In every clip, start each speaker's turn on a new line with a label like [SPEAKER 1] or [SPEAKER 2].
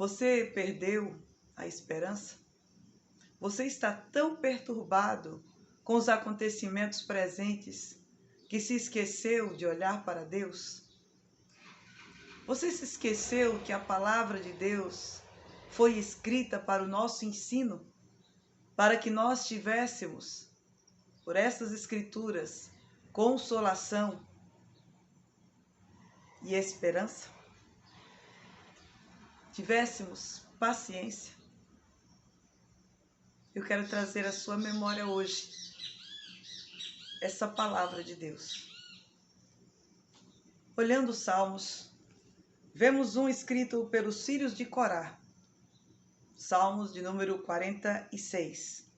[SPEAKER 1] Você perdeu a esperança? Você está tão perturbado com os acontecimentos presentes que se esqueceu de olhar para Deus? Você se esqueceu que a palavra de Deus foi escrita para o nosso ensino, para que nós tivéssemos, por essas escrituras, consolação e esperança? Tivéssemos paciência? Eu quero trazer à sua memória hoje essa palavra de Deus. Olhando os Salmos, vemos um escrito pelos filhos de Corá, Salmos de número 46.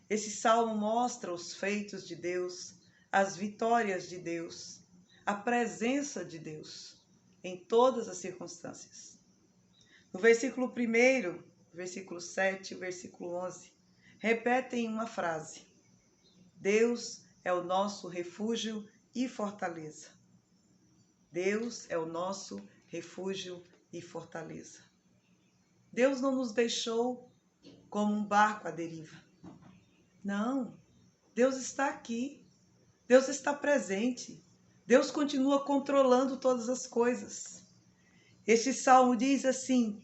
[SPEAKER 1] Esse salmo mostra os feitos de Deus, as vitórias de Deus, a presença de Deus em todas as circunstâncias. No versículo 1, versículo 7 e versículo 11, repetem uma frase: Deus é o nosso refúgio e fortaleza. Deus é o nosso refúgio e fortaleza. Deus não nos deixou como um barco à deriva. Não, Deus está aqui. Deus está presente. Deus continua controlando todas as coisas. Este salmo diz assim,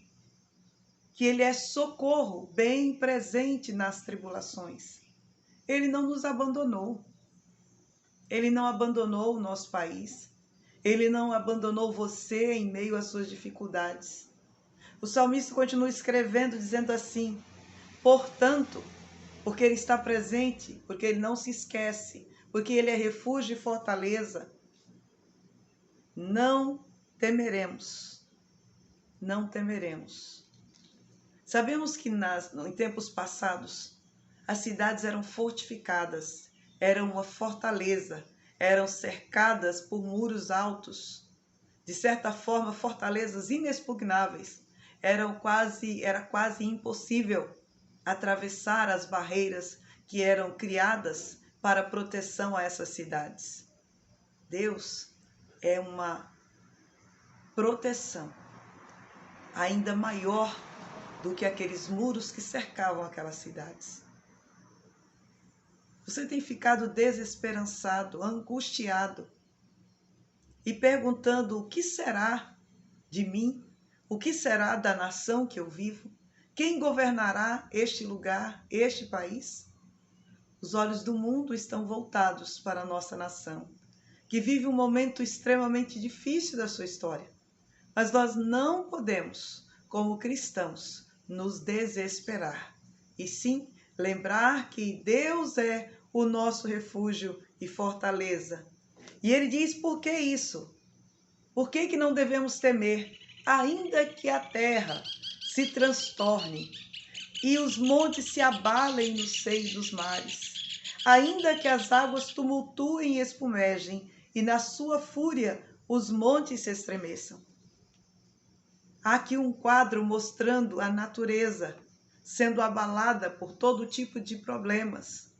[SPEAKER 1] que Ele é socorro bem presente nas tribulações. Ele não nos abandonou. Ele não abandonou o nosso país. Ele não abandonou você em meio às suas dificuldades. O salmista continua escrevendo, dizendo assim: portanto, porque Ele está presente, porque Ele não se esquece, porque Ele é refúgio e fortaleza, não temeremos. Não temeremos. Sabemos que em tempos passados, as cidades eram fortificadas, eram uma fortaleza, eram cercadas por muros altos, de certa forma, fortalezas inexpugnáveis. Era quase impossível atravessar as barreiras que eram criadas para proteção a essas cidades. Deus é uma proteção ainda maior do que aqueles muros que cercavam aquelas cidades. Você tem ficado desesperançado, angustiado e perguntando: o que será de mim? O que será da nação que eu vivo? Quem governará este lugar, este país? Os olhos do mundo estão voltados para a nossa nação, que vive um momento extremamente difícil da sua história. Mas nós não podemos, como cristãos, nos desesperar, e sim lembrar que Deus é o nosso refúgio e fortaleza. E Ele diz: por que isso? Por que não devemos temer? Ainda que a terra se transtorne e os montes se abalem no seio dos mares, ainda que as águas tumultuem e espumejem e na sua fúria os montes se estremeçam. Há aqui um quadro mostrando a natureza sendo abalada por todo tipo de problemas,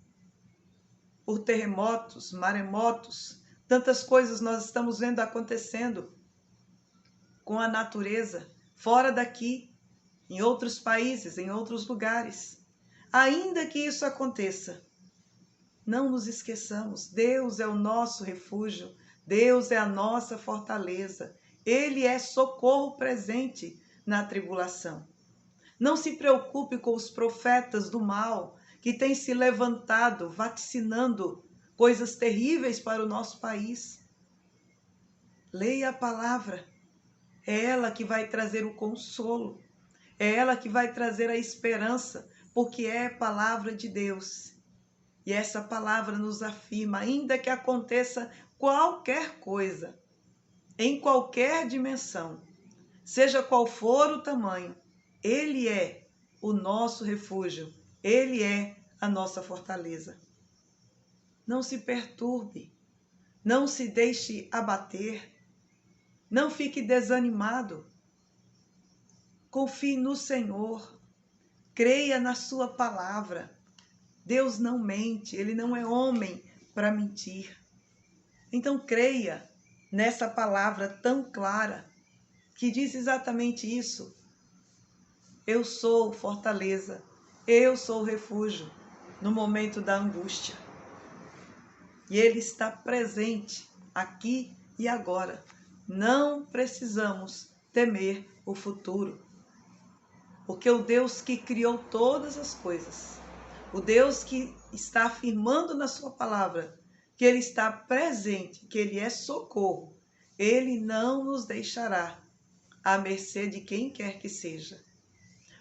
[SPEAKER 1] por terremotos, maremotos, tantas coisas nós estamos vendo acontecendo com a natureza, fora daqui, em outros países, em outros lugares. Ainda que isso aconteça, não nos esqueçamos, Deus é o nosso refúgio, Deus é a nossa fortaleza, Ele é socorro presente na tribulação. Não se preocupe com os profetas do mal que têm se levantado, vaticinando coisas terríveis para o nosso país. Leia a palavra, é ela que vai trazer o consolo, é ela que vai trazer a esperança, porque é palavra de Deus. E essa palavra nos afirma, ainda que aconteça qualquer coisa, em qualquer dimensão, seja qual for o tamanho, Ele é o nosso refúgio, Ele é a nossa fortaleza. Não se perturbe, não se deixe abater, não fique desanimado. Confie no Senhor, creia na sua palavra. Deus não mente, Ele não é homem para mentir. Então creia nessa palavra tão clara, que diz exatamente isso. eu sou fortaleza, eu sou refúgio no momento da angústia. E Ele está presente aqui e agora. Não precisamos temer o futuro, porque o Deus que criou todas as coisas, o Deus que está afirmando na sua palavra que Ele está presente, que Ele é socorro, Ele não nos deixará à mercê de quem quer que seja.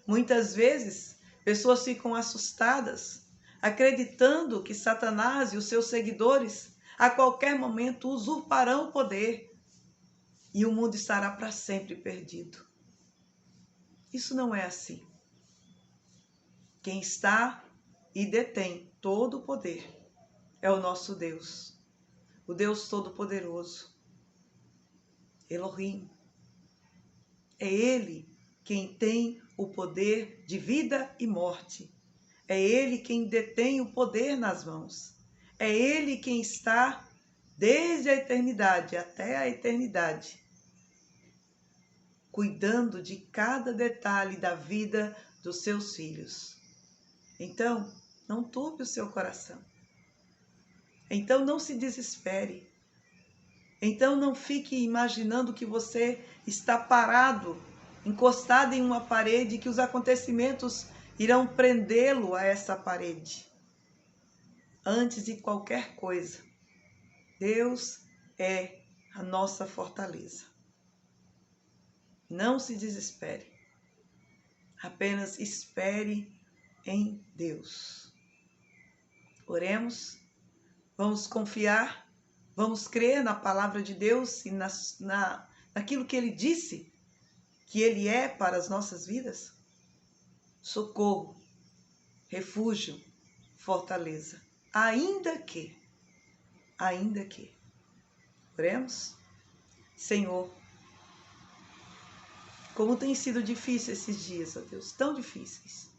[SPEAKER 1] Muitas vezes, pessoas ficam assustadas, acreditando que Satanás e os seus seguidores a qualquer momento usurparão o poder e o mundo estará para sempre perdido. Isso não é assim. Quem está e detém todo o poder é o nosso Deus, o Deus Todo-Poderoso, Elohim. É Ele quem tem o poder de vida e morte. É Ele quem detém o poder nas mãos. É Ele quem está desde a eternidade até a eternidade, cuidando de cada detalhe da vida dos seus filhos. Então, não turbe o seu coração. Então, não se desespere. Então, não fique imaginando que você está parado, encostado em uma parede, que os acontecimentos irão prendê-lo a essa parede. Antes de qualquer coisa, Deus é a nossa fortaleza. Não se desespere. Apenas espere em Deus. Oremos. Vamos confiar. Vamos crer na palavra de Deus e naquilo que Ele disse que Ele é para as nossas vidas. Socorro, refúgio, fortaleza. Ainda que. Oremos. Senhor, como tem sido difícil esses dias, ó Deus, tão difíceis.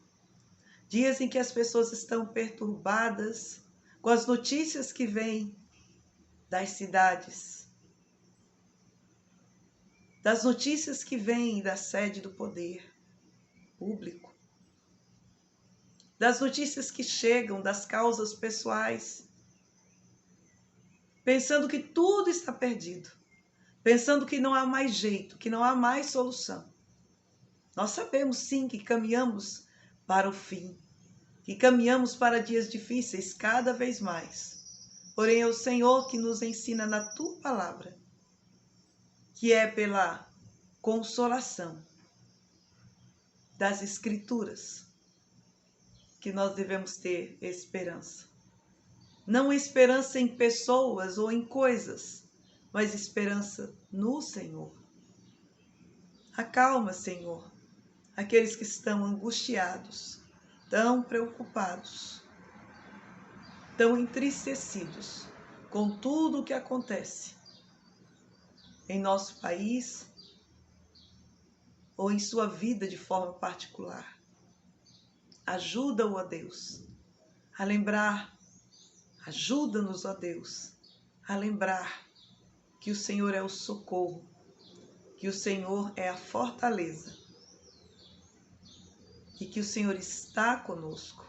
[SPEAKER 1] Dias em que as pessoas estão perturbadas com as notícias que vêm das cidades, das notícias que vêm da sede do poder público, das notícias que chegam das causas pessoais, pensando que tudo está perdido, pensando que não há mais jeito, que não há mais solução. Nós sabemos sim que caminhamos para o fim, que caminhamos para dias difíceis cada vez mais. Porém, é o Senhor que nos ensina na Tua palavra, que é pela consolação das Escrituras que nós devemos ter esperança. Não esperança em pessoas ou em coisas, mas esperança no Senhor. Acalma, Senhor, aqueles que estão angustiados, tão preocupados, tão entristecidos com tudo o que acontece em nosso país ou em sua vida de forma particular. Ajuda-o, ó Deus, a lembrar, ajuda-nos, ó Deus, a lembrar que o Senhor é o socorro, que o Senhor é a fortaleza e que o Senhor está conosco,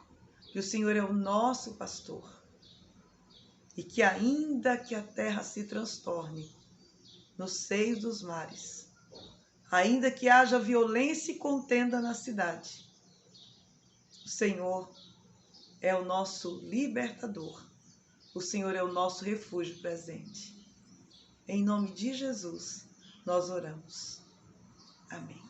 [SPEAKER 1] que o Senhor é o nosso pastor e que ainda que a terra se transtorne no seio dos mares, ainda que haja violência e contenda na cidade, o Senhor é o nosso libertador, o Senhor é o nosso refúgio presente. Em nome de Jesus, nós oramos. Amém.